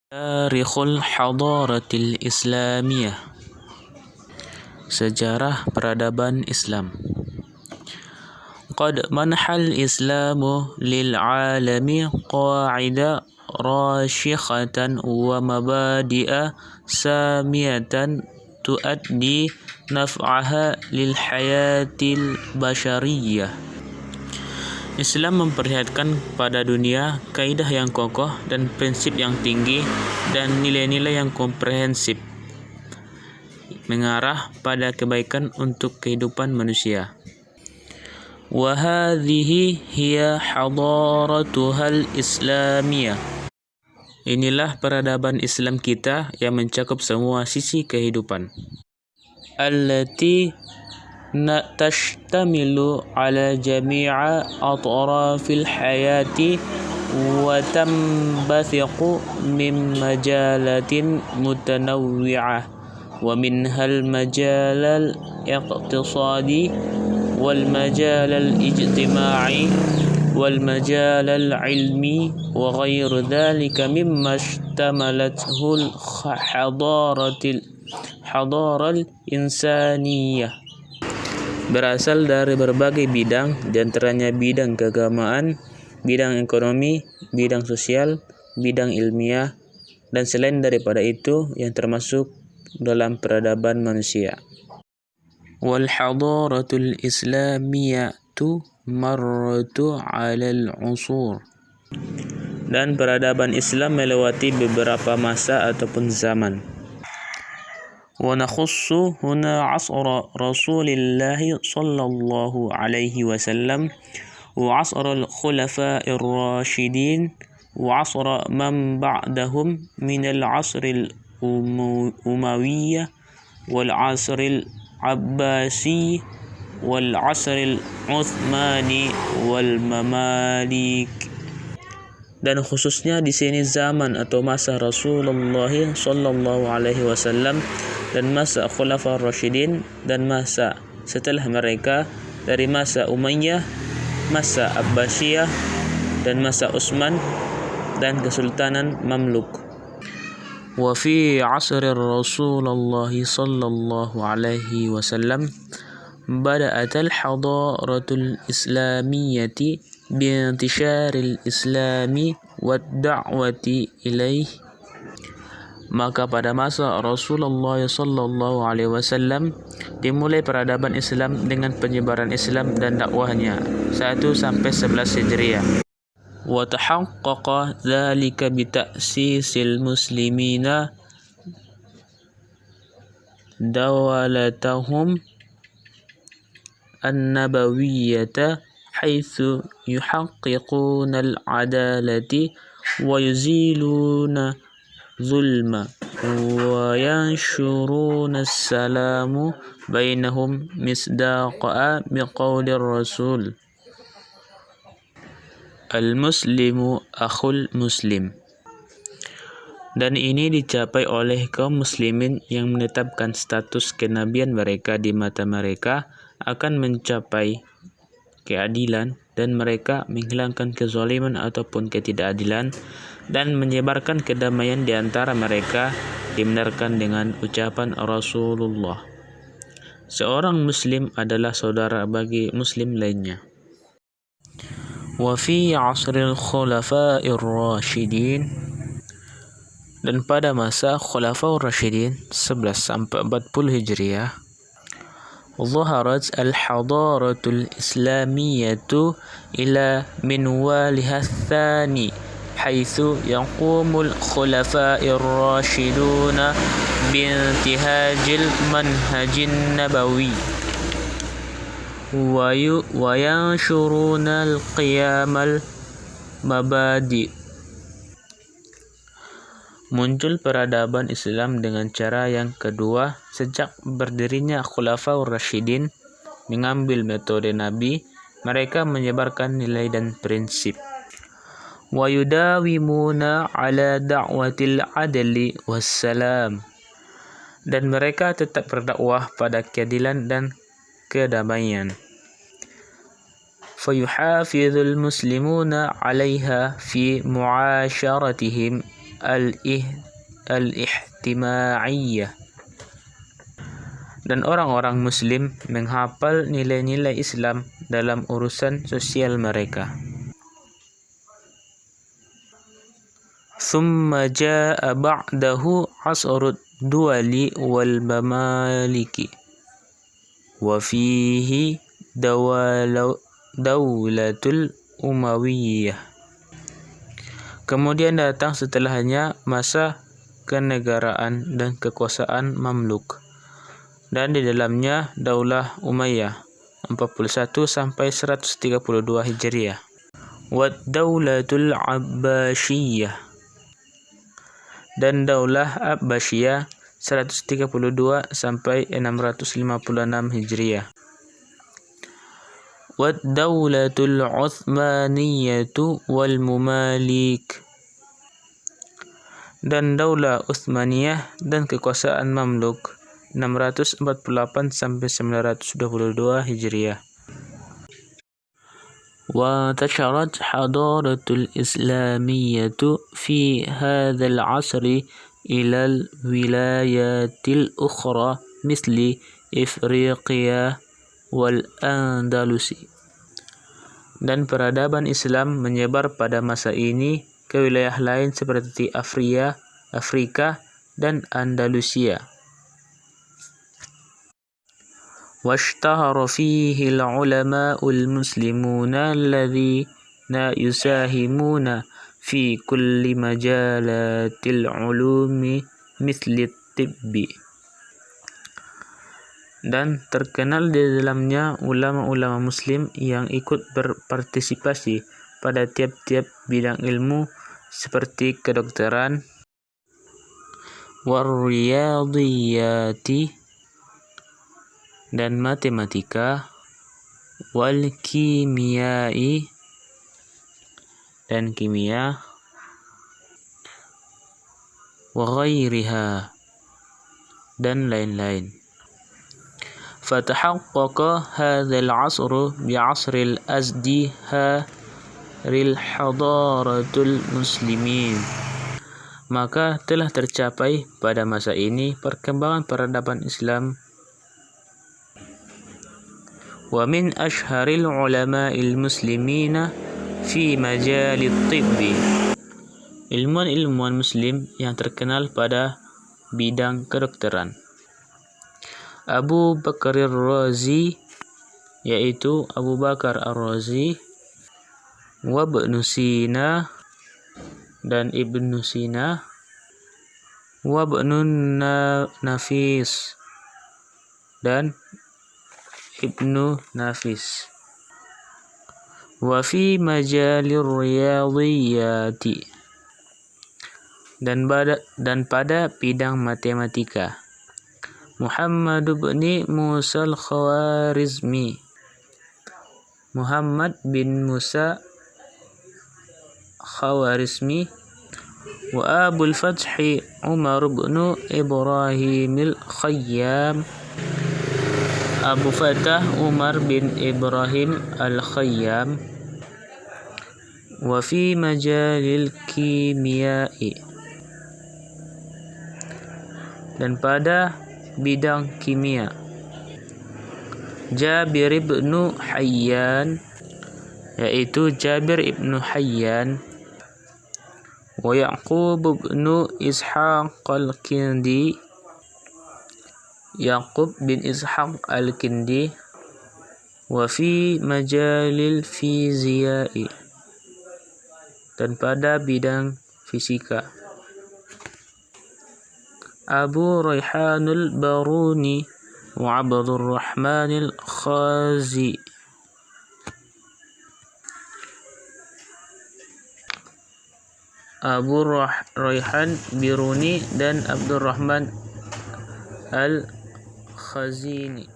Tarikhul Hadaratil Islamiyah, sejarah peradaban Islam. Qad manhal Islamu lil alami qa'ida rasyikhatan wa mabadi'a samiyatan tuaddi naf'aha lil hayatil bashariyah. Islam memperlihatkan pada dunia kaidah yang kokoh dan prinsip yang tinggi dan nilai-nilai yang komprehensif mengarah pada kebaikan untuk kehidupan manusia. Wa hadhihi hiya hadaratuhal islamiyah. Inilah peradaban Islam kita yang mencakup semua sisi kehidupan. Allati tashtamilu ala jami'a atrafil hayati wa tambathiqu min majalatin mutanawwi'ah wa minhal majalal iqtisadi wal majalal ijtima'i wal majalal ilmi wa ghairu dhalika mimma ishtamalathu hadaral insaniyah. Berasal dari berbagai bidang, di antaranya bidang keagamaan, bidang ekonomi, bidang sosial, bidang ilmiah, dan selain daripada itu yang termasuk dalam peradaban manusia. Wal hadaratul islamiyatu marratu 'alal 'usur. Dan peradaban Islam melewati beberapa masa ataupun zaman. ونخص هنا عصر رسول الله صلى الله عليه وسلم وعصر الخلفاء الراشدين وعصر من بعدهم من العصر الأموي والعصر العباسي والعصر العثماني والمماليك. Dan khususnya di sini zaman atau masa Rasulullah sallallahu alaihi wasallam dan masa Khulafaur Rasyidin dan masa setelah mereka dari masa Umayyah, masa Abbasiyah dan masa Utsman dan Kesultanan Mamluk. Wa fi 'asri Rasulullah sallallahu alaihi wasallam بدأت الحضارة الإسلامية بانتشار الإسلام والدعوة إليه. Maka pada masa Rasulullah sallallahu alaihi wasallam dimulai peradaban Islam dengan penyebaran Islam dan dakwahnya 1 sampai 11 Hijriah. Wa tahaqqaqa dzalika bi ta'sisil muslimina dawalatahum an-nabawiyyata haitsu yuhaqqiquna al-'adalati wa yuziluna zulma wa yanshuruna as-salamu bainahum misdaqa biqaulir rasul al-muslimu akhul muslim. Dan ini dicapai oleh kaum muslimin yang menetapkan status kenabian mereka di mata mereka akan mencapai keadilan dan mereka menghilangkan kezaliman ataupun ketidakadilan dan menyebarkan kedamaian di antara mereka dibenarkan dengan ucapan Rasulullah. Seorang muslim adalah saudara bagi muslim lainnya. Wa fi 'asril khulafa'ir rasyidin, dan pada masa Khulafaur Rasyidin 11 sampai 40 Hijriah, ظهرت الحضارة الإسلامية إلى منوالها الثاني حيث يقوم الخلفاء الراشدون بانتهاج المنهج النبوي وينشرون القيم المبادئ. Muncul peradaban Islam dengan cara yang kedua sejak berdirinya Khulafaur Rasyidin mengambil metode Nabi, mereka menyebarkan nilai dan prinsip. Wa yudawimuna ala da'watil adli wassalam, dan mereka tetap berdakwah pada keadilan dan kedamaian. Fayuhafizul muslimuna 'alaiha fi mu'asyaratihim al-ihtimaiyah. Dan orang-orang Muslim menghafal nilai-nilai Islam dalam urusan sosial mereka. Thumma jaa ba'dahu asrud duwali wal mamaliki wa fihi dawlatul Umayyah. Kemudian datang setelahnya masa kenegaraan dan kekuasaan Mamluk, dan di dalamnya Daulah Umayyah 41 sampai 132 Hijriah. Wa Daulatul Abbasiyah, dan Daulah Abbasiyah 132 sampai 656 Hijriah. Wa Daulatul Utsmaniyatu wal Mumalik, dan Daulah Utsmaniyah dan kekuasaan Mamluk 648 sampai 922 Hijriah. وانتشرت حضارة الإسلامية في هذا العصر إلى الولايات الأخرى مثل إفريقيا والأندلس. Dan peradaban Islam menyebar pada masa ini ke wilayah lain seperti Afrika dan Andalusia. واشتهر فيه العلماء المسلمون الذين يساهمون في كل مجالات العلوم مثل الطب. Dan terkenal di dalamnya ulama-ulama muslim yang ikut berpartisipasi pada tiap-tiap bidang ilmu seperti kedokteran, warriyadiyati, dan matematika, wal kimiyai, dan kimia, wa ghairiha, dan lain-lain. Fatahaqqaqa hadzal 'asr bi'asril azdiharil hadaratul muslimin. Maka telah tercapai pada masa ini perkembangan peradaban Islam. Wa min ashharil ulama'il muslimina fi majalit tibbi. Ilmuwan-ilmuwan muslim yang terkenal pada bidang kedokteran. Abu Bakar ar-Razi, yaitu Abu Bakar ar-Razi, wa Ibnu Sina, dan Ibnu Sina, wa Ibnu Nafis, dan Ibnu Nafis. Wa fi majalir riyadiyati, dan pada bidang matematika. Muhammad bin Musa al-Khawarizmi, Muhammad bin Musa Khawarizmi, wa Abul Fathi Umar bin Ibrahim al-Khayyam, Abu Fatah Umar bin Ibrahim al-Khayyam. Wa fi majalil kimiyai, dan pada bidang kimia. Jabir ibnu Hayyan, yaitu Jabir ibnu Hayyan, wa Yaqub ibnu Ishaq al-Kindi, Yaqub bin Ishaq al-Kindi. Wa fi majalil fiziyai, dan pada bidang fisika. Abu Rayhanul Baruni wa Abdul Rahmanil Khazi. Abu Rayhan Biruni dan Abdul Rahman Al-Khazini.